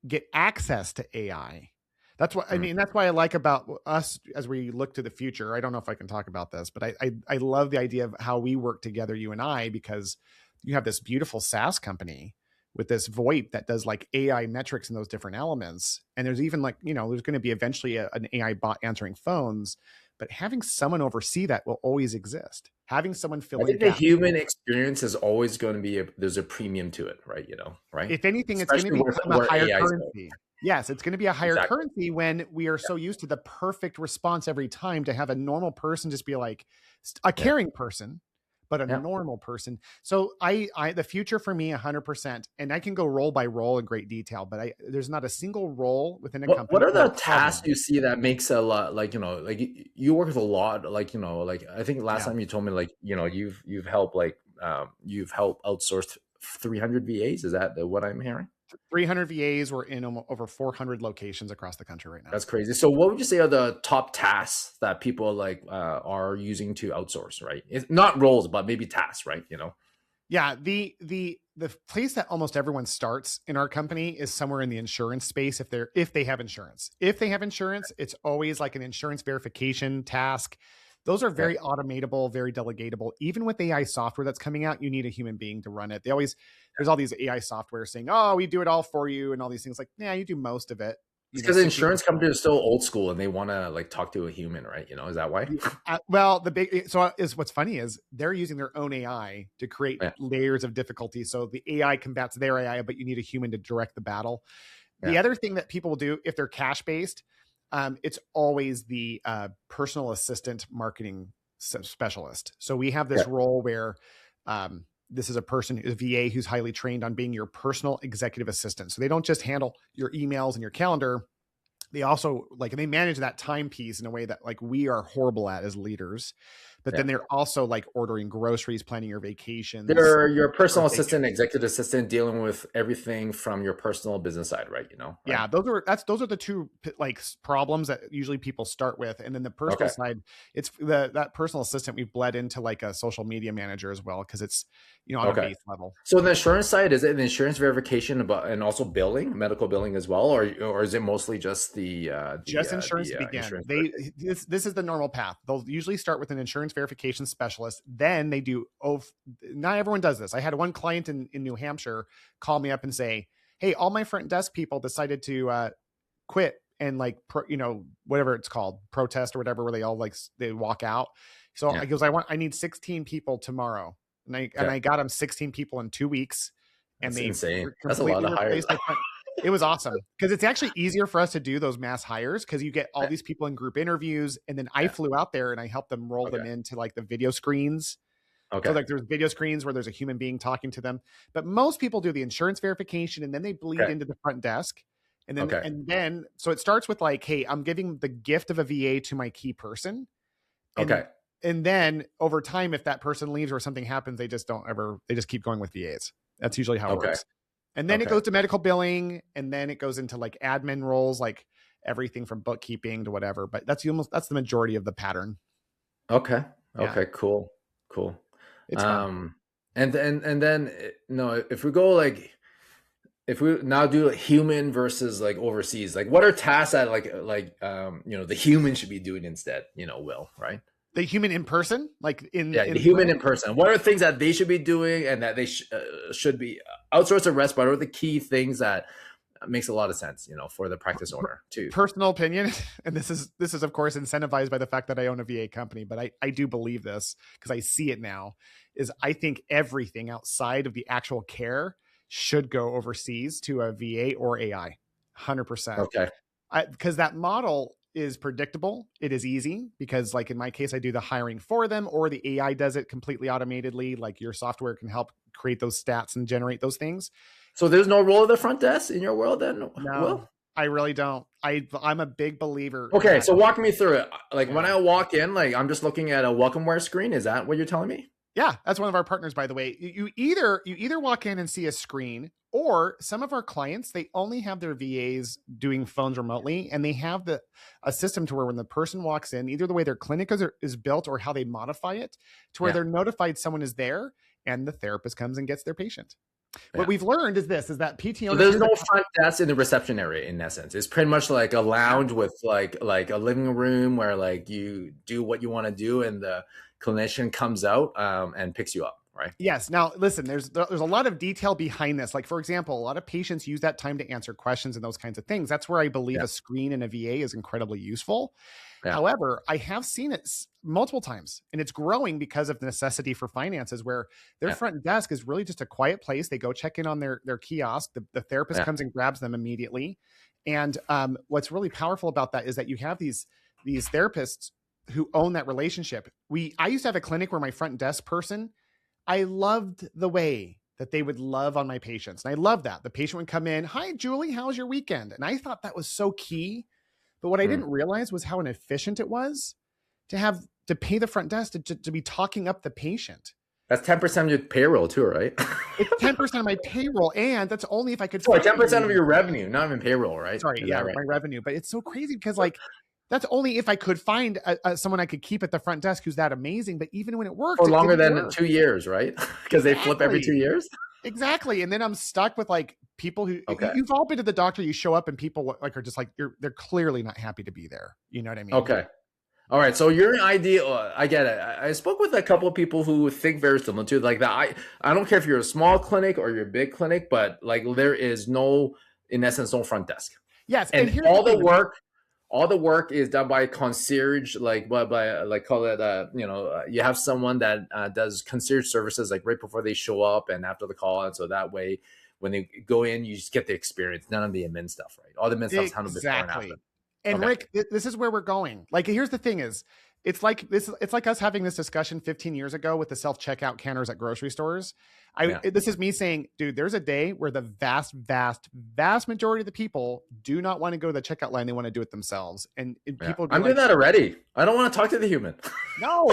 get access to AI. That's what I mean. That's why I like about us as we look to the future. I don't know if I can talk about this, but I love the idea of how we work together, you and I, because you have this beautiful SaaS company with this VoIP that does like AI metrics in those different elements. And there's even like, there's going to be eventually an AI bot answering phones. But having someone oversee that will always exist. Having someone fill in. I think the human experience is always going to be there's a premium to it, right? Right. If anything, especially it's going to be a higher currency. Yes, it's going to be a higher currency when we are so used to the perfect response every time, to have a normal person just be like a caring person, but a normal person. So the future for me, 100%, and I can go role by role in great detail, but there's not a single role within a company. What are the tasks you see that makes a lot, like, like you work with a lot, like, like I think last time you told me, like, you've helped outsource 300 VAs. Is that what I'm hearing? 300 VAs. We're in over 400 locations across the country right now. That's crazy. So what would you say are the top tasks that people like are using to outsource, right? It's not roles, but maybe tasks, right? Yeah. The place that almost everyone starts in our company is somewhere in the insurance space. If they have insurance, it's always like an insurance verification task. Those are very automatable, very delegatable. Even with AI software that's coming out, you need a human being to run it. There's all these AI software saying, "Oh, we do it all for you," and all these things. Like, yeah, you do most of it. Because insurance companies are still old school and they want to like talk to a human, right? Is that why? Well, what's funny is they're using their own AI to create layers of difficulty. So the AI combats their AI, but you need a human to direct the battle. The other thing that people will do if they're cash based, it's always the personal assistant marketing specialist. So we have this role where this is a VA who's highly trained on being your personal executive assistant. So they don't just handle your emails and your calendar. they also like, and they manage that time piece in a way that like we are horrible at as leaders. But then Yeah. they're also like ordering groceries, planning your vacations, They're your personal birthday assistant, gifts. executive assistant, dealing with everything from your personal business side, right? Right? Yeah, those are the two like problems that usually people start with, and then the personal Okay. side, it's that personal assistant we've bled into like a social media manager as well because it's on a Okay. base level. So the insurance side, is it the insurance verification about and also billing, medical billing as well, or is it mostly just Just insurance to begin. insurance This is the normal path. They'll usually start with an insurance verification specialist. Then they do. Oh, not everyone does this. I had one client in New Hampshire call me up and say, "Hey, all my front desk people decided to quit and like whatever it's called, protest or whatever, where they all like they walk out." So Yeah. I goes, I need 16 people tomorrow, and I got them 16 people in 2 weeks, and That's they insane. That's a lot completely of hires. replaced my front. It was awesome because it's actually easier for us to do those mass hires because you get all these people in group interviews, and then I Yeah. flew out there and I helped them roll them Okay. into like the video screens. So Okay. like there's video screens where there's a human being talking to them, but most people do the insurance verification and then they bleed Okay. into the front desk. Okay. And then so it starts with like, hey, I'm giving the gift of a VA to my key person. Okay. And then over time, if that person leaves or something happens, they just keep going with VAs. That's usually how it Okay. works. And then it Okay. goes to medical billing, and then it goes into like admin roles, like everything from bookkeeping to whatever. But that's the majority of the pattern. Okay. Yeah, Okay. Cool. Cool. it's fun. And then no, if we go like if we now do like human versus like overseas, like what are tasks that the human should be doing instead, Will, right? The human in person, like Yeah, in the the human clinic. in person. What are things that they should be doing and that they should be outsource the rest? But what are the key things that makes a lot of sense, for the practice owner too? Personal opinion, and this is of course incentivized by the fact that I own a VA company, but I do believe this because I see it now, is I think everything outside of the actual care should go overseas to a VA or AI. 100%. Okay. Because that model is predictable. It is easy because like in my case, I do the hiring for them, or the AI does it completely automatedly. Like your software can help create those stats and generate those things. So there's no role of the front desk in your world then, No, Will? I really don't. I'm a big believer Okay, that, so walk me through it. Like when yeah. I walk in, like I'm just looking at a welcomeware screen. Is that what you're telling me? Yeah, that's one of our partners, by the way. You either walk in and see a screen, or some of our clients, they only have their VAs doing phones remotely, and they have a system to where when the person walks in, either the way their clinic is built or how they modify it, to where Yeah. they're notified someone is there, and the therapist comes and gets their patient. Yeah. What we've learned is that PT So owners. there's no front desk in the reception area in essence. It's pretty much like a lounge with like a living room where like you do what you want to do and the clinician comes out and picks you up, right? Yes. Now, listen, there's a lot of detail behind this. Like, for example, a lot of patients use that time to answer questions and those kinds of things. That's where I believe Yeah. a screen in a VA is incredibly useful. Yeah. However, I have seen it multiple times, and it's growing because of the necessity for finances, where their front desk is really just a quiet place. They go check in on their kiosk. The therapist comes and grabs them immediately. And what's really powerful about that is that you have these therapists who own that relationship. I used to have a clinic where my front desk person, I loved the way that they would love on my patients. And I loved that. The patient would come in, "Hi, Julie, how was your weekend?" And I thought that was so key. But what I didn't realize was how inefficient it was to pay the front desk to be talking up the patient. That's 10% of your payroll too, right? It's 10% of my payroll, and that's only if I could. Sorry, 10% of your revenue, not even payroll, right? Sorry, Is yeah, that right? my revenue. But it's so crazy because like that's only if I could find someone I could keep at the front desk who's that amazing. But even when it worked, For it longer didn't than work. 2 years, right? Because they flip every 2 years. Exactly. And then I'm stuck with like people who you've all been to the doctor, you show up and people like are just like they're clearly not happy to be there. You know what I mean? Okay. All right. So you're an ideal. I get it. I spoke with a couple of people who think very similar to like that. I don't care if you're a small clinic or you're a big clinic, but like there is no, in essence, no front desk. Yes. And all the work is done by concierge, like by like call it you have someone that does concierge services like right before they show up and after the call, and so that way when they go in, you just get the experience, none of the admin stuff, right? All the admin stuff is handled before and after. And Rick, this is where we're going. Like, here's the thing is, It's like this. It's like us having this discussion 15 years ago with the self-checkout counters at grocery stores. This is me saying, dude, there's a day where the vast majority of the people do not want to go to the checkout line. They want to do it themselves. And people I'm doing that already. I don't want to talk to the human. No,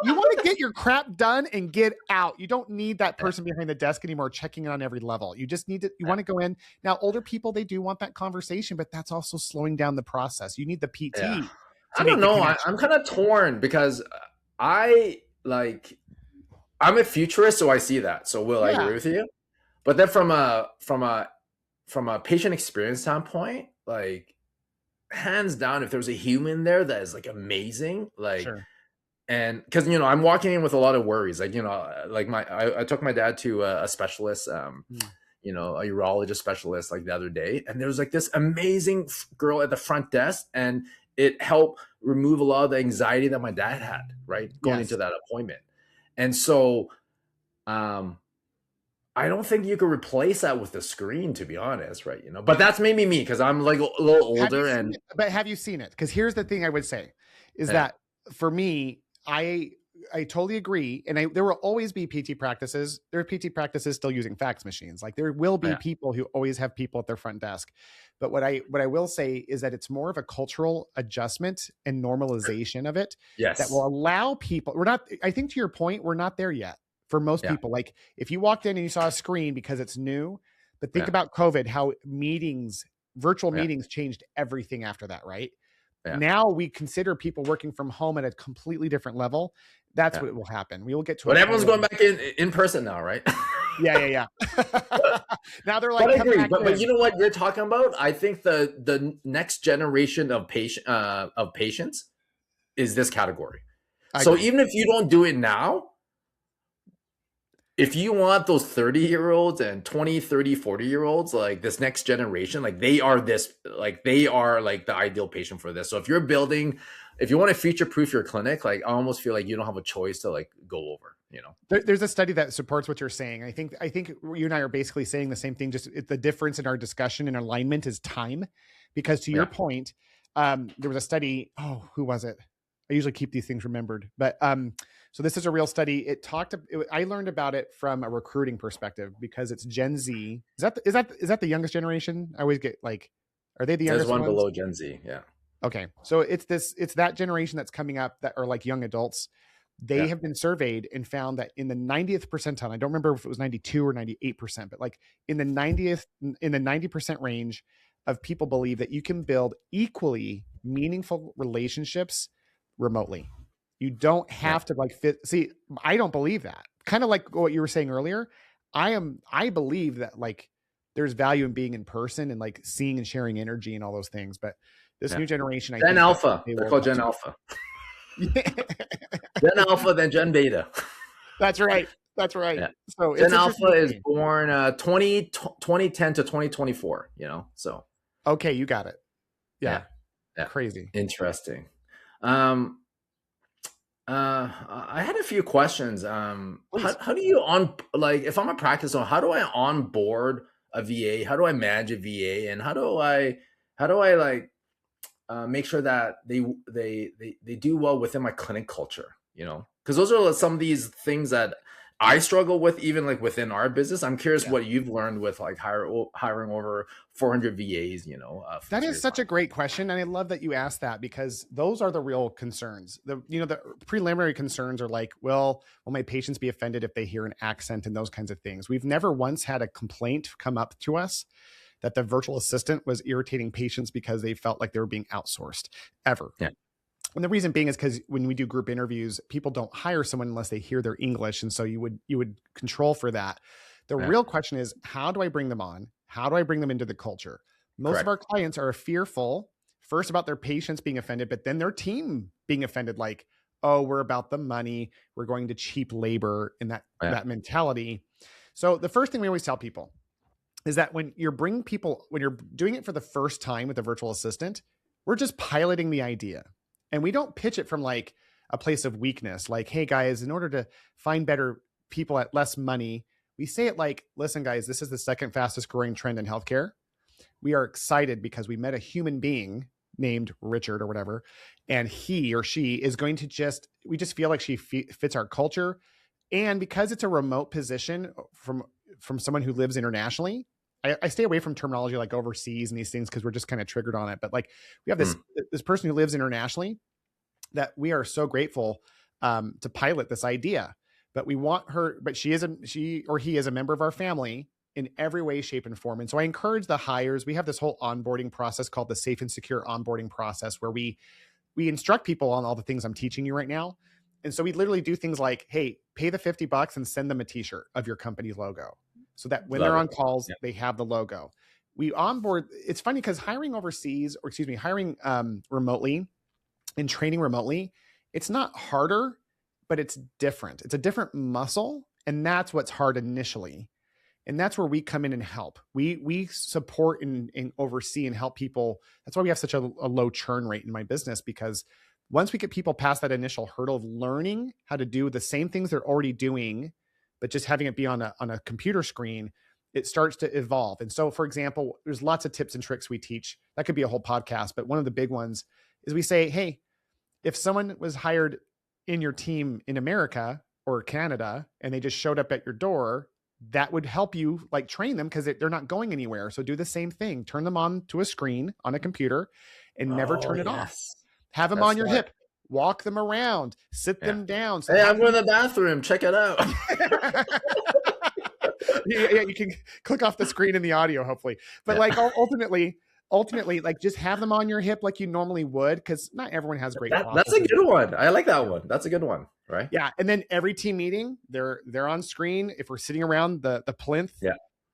you want to get your crap done and get out. You don't need that person behind the desk anymore, checking in on every level. You just need to, you want to go in. Now, older people, they do want that conversation, but that's also slowing down the process. You need the PT. I don't know. I'm kind of torn because I'm a futurist, so I see that. So I agree with you. But then from a patient experience standpoint, like hands down, if there's a human there that is like amazing, like, sure. And because I'm walking in with a lot of worries, like like I took my dad to a specialist, a urologist specialist, like the other day, and there was like this amazing girl at the front desk, and it helped remove a lot of the anxiety that my dad had, right, going into that appointment. And so, I don't think you could replace that with a screen, to be honest, right? But that's maybe me because I'm like a little older. But have you seen it? Because here's the thing I would say is that for me, I totally agree. And there will always be PT practices. There are PT practices still using fax machines. Like there will be people who always have people at their front desk. But what I will say is that it's more of a cultural adjustment and normalization of it that will allow people. I think to your point, we're not there yet for most people. Like if you walked in and you saw a screen because it's new, but think about COVID, how virtual meetings changed everything after that, right? Now we consider people working from home at a completely different level. That's what will happen. We will get to. But everyone's going back in person now, right? Yeah. Now they're like, but I agree. But you know what you're talking about? I think the next generation of patients is this category. So even if you don't do it now, if you want those 30-year-olds and 20, 30, 40-year-olds, like this next generation, like they are like the ideal patient for this. So if you want to future-proof your clinic, like I almost feel like you don't have a choice to like go over, There's a study that supports what you're saying. I think you and I are basically saying the same thing. Just the difference in our discussion and alignment is time, because to your point, there was a study. Oh, who was it? I usually keep these things remembered, but so this is a real study. I learned about it from a recruiting perspective because it's Gen Z. Is that the youngest generation? I always get like, are they the youngest ones? There's one below Gen Z. Yeah. Okay. So it's that generation that's coming up that are like young adults. They have been surveyed and found that in the 90th percentile, I don't remember if it was 92 or 98%, but like in the 90% range of people believe that you can build equally meaningful relationships remotely. You don't have to like see, I don't believe that. Kind of like what you were saying earlier. I believe that like there's value in being in person and like seeing and sharing energy and all those things. But this new generation, Gen Alpha, they're called Gen Alpha. Gen Alpha, then Gen Beta. That's right. Yeah. So Gen Alpha is born 2010 to 2024, so. Okay, you got it. Yeah. Crazy. Interesting. I had a few questions. How do you if I'm a practice owner, how do I onboard a VA? How do I manage a VA? And how do I make sure that they do well within my clinic culture, because those are some of these things that I struggle with, even like within our business. I'm curious what you've learned with like hiring over 400 VAs, That is such a great question. And I love that you asked that, because those are the real concerns. The preliminary concerns are like, well, will my patients be offended if they hear an accent and those kinds of things? We've never once had a complaint come up to us that the virtual assistant was irritating patients because they felt like they were being outsourced ever. Yeah. And the reason being is because when we do group interviews, people don't hire someone unless they hear their English. And so you would control for that. The real question is, how do I bring them on? How do I bring them into the culture? Most of our clients are fearful first about their patients being offended, but then their team being offended. Like, oh, we're about the money. We're going to cheap labor in that mentality. So the first thing we always tell people is that when you're doing it for the first time with a virtual assistant, we're just piloting the idea. And we don't pitch it from like a place of weakness. Like, hey guys, in order to find better people at less money, we say it like, listen guys, this is the second fastest growing trend in healthcare. We are excited because we met a human being named Richard or whatever, and he or she is going to we just feel like she fits our culture. And because it's a remote position from someone who lives internationally, I stay away from terminology like overseas and these things because we're just kind of triggered on it. But like we have this person who lives internationally that we are so grateful to pilot this idea. But we want her, but she or he is a member of our family in every way, shape, and form. And so I encourage the hires. We have this whole onboarding process called the safe and secure onboarding process, where we instruct people on all the things I'm teaching you right now. And so we literally do things like, hey, pay the $50 and send them a t-shirt of your company's logo so that when they're on calls, they have the logo. We onboard. It's funny because hiring remotely and training remotely, it's not harder, but it's different. It's a different muscle. And that's what's hard initially. And that's where we come in and help. We support and oversee and help people. That's why we have such a low churn rate in my business, because once we get people past that initial hurdle of learning how to do the same things they're already doing, but just having it be on a computer screen, it starts to evolve. And so, for example, there's lots of tips and tricks we teach. That could be a whole podcast, but one of the big ones is we say, hey, if someone was hired in your team in America or Canada and they just showed up at your door, that would help you like train them because they're not going anywhere. So do the same thing. Turn them on to a screen on a computer and never turn it off. Have them on your hip. Walk them around. Sit them down. So hey, I'm going to the bathroom. Check it out. Yeah, you can click off the screen in the audio, hopefully. But like ultimately, like just have them on your hip like you normally would, because not everyone has great. That's a good one. I like that one. That's a good one, right? Yeah, and then every team meeting, they're on screen. If we're sitting around the plinth,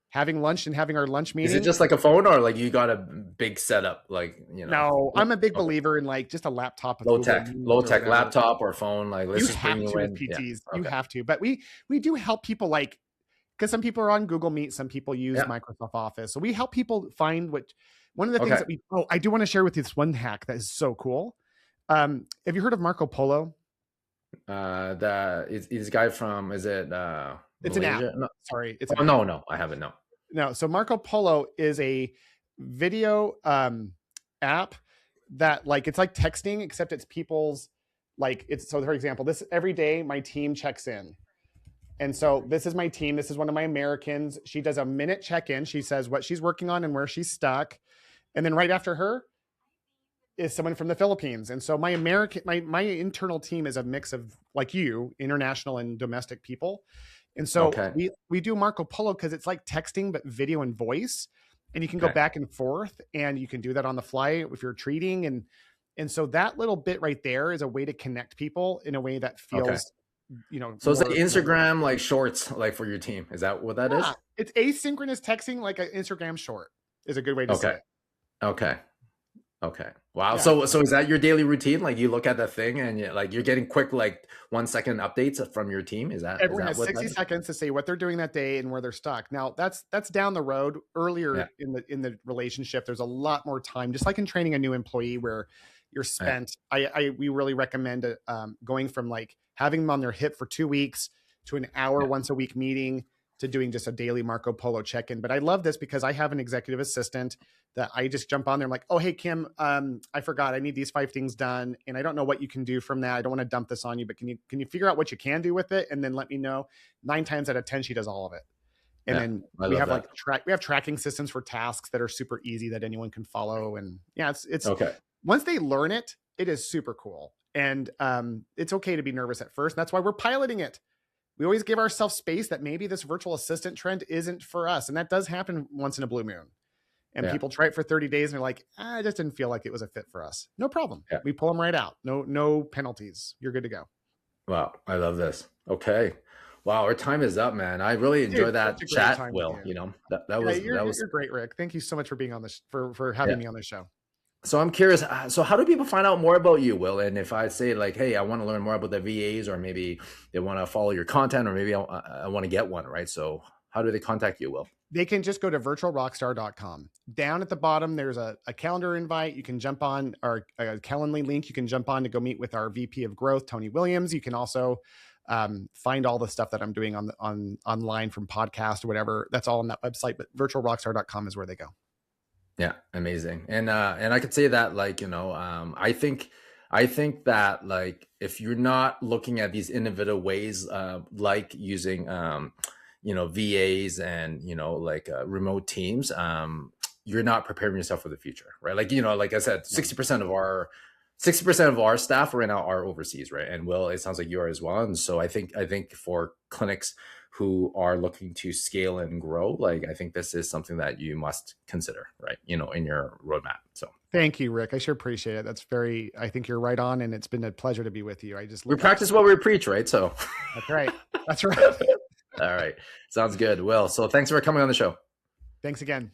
having lunch and having our lunch meeting. Is it just like a phone, or like you got a big setup? Like, you know. No, I'm a big believer in like just a laptop, low tech laptop or phone. Like let's just bring you in. PTs, you have to. But we do help people, like, because some people are on Google Meet, some people use Microsoft Office, so we help people find one of the things that I do want to share with you this one hack that is so cool. Have you heard of Marco Polo? This guy from, is it it's Malaysia? An app. No. Sorry. No, I haven't. No. So Marco Polo is a video app that, like, it's like texting, except it's people's, like, it's, so for example, this every day my team checks in. And so this is my team. This is one of my Americans. She does a minute check-in. She says what she's working on and where she's stuck. And then right after her is someone from the Philippines. And so my internal team is a mix of, like, you, international and domestic people. And so we do Marco Polo because it's like texting, but video and voice. And you can go back and forth, and you can do that on the fly if you're treating. And so that little bit right there is a way to connect people in a way that feels, you know. So it's like Instagram, like shorts, like for your team. Is that what that is? It's asynchronous texting, like an Instagram short is a good way to say it. Okay. Wow. Yeah. So is that your daily routine? Like you look at the thing and you're getting quick, like 1 second updates from your team. Is that everyone has 60 seconds to say what they're doing that day and where they're stuck? Now that's down the road. Earlier in the relationship, there's a lot more time, just like in training a new employee, where you're spent. We really recommend going from like having them on their hip for 2 weeks to an hour once a week meeting to doing just a daily Marco Polo check-in. But I love this because I have an executive assistant that I just jump on there. I'm like, oh, hey, Kim, I forgot. I need these 5 things done. And I don't know what you can do from that. I don't want to dump this on you, but can you figure out what you can do with it? And then let me know. 9 times out of 10, she does all of it. And then we have we have tracking systems for tasks that are super easy that anyone can follow. And it's okay. Once they learn it, it is super cool. And it's okay to be nervous at first. That's why we're piloting it. We always give ourselves space that maybe this virtual assistant trend isn't for us. And that does happen once in a blue moon. And people try it for 30 days and they're like, I just didn't feel like it was a fit for us. No problem. We pull them right out. No penalties. You're good to go. Wow. I love this. Okay. Wow. Our time is up, man. I really enjoyed that chat, Will. You know, that was, you're great, Rick. Thank you so much for being on this, for having me on this show. So I'm curious, so how do people find out more about you, Will? And if I say like, hey, I want to learn more about the VAs, or maybe they want to follow your content, or maybe I want to get one, right? So how do they contact you, Will? They can just go to virtualrockstar.com. Down at the bottom, there's a calendar invite. You can jump on, or a Calendly link. You can jump on to go meet with our VP of Growth, Tony Williams. You can also find all the stuff that I'm doing online from podcast or whatever. That's all on that website, but virtualrockstar.com is where they go. Yeah, amazing. And I could say that, like, I think that, like, if you're not looking at these innovative ways, like using VAs and like remote teams, you're not preparing yourself for the future, right? Like, like I said, 60% of our staff right now are overseas, right? And Will, it sounds like you are as well. And so I think for clinics who are looking to scale and grow, like, I think this is something that you must consider, right? In your roadmap. So Thank you, Rick. I sure appreciate it. I think you're right on, and it's been a pleasure to be with you. I just we look up to practice what we preach, right? So That's right. That's right. all right. Sounds good. Will, so thanks for coming on the show. Thanks again.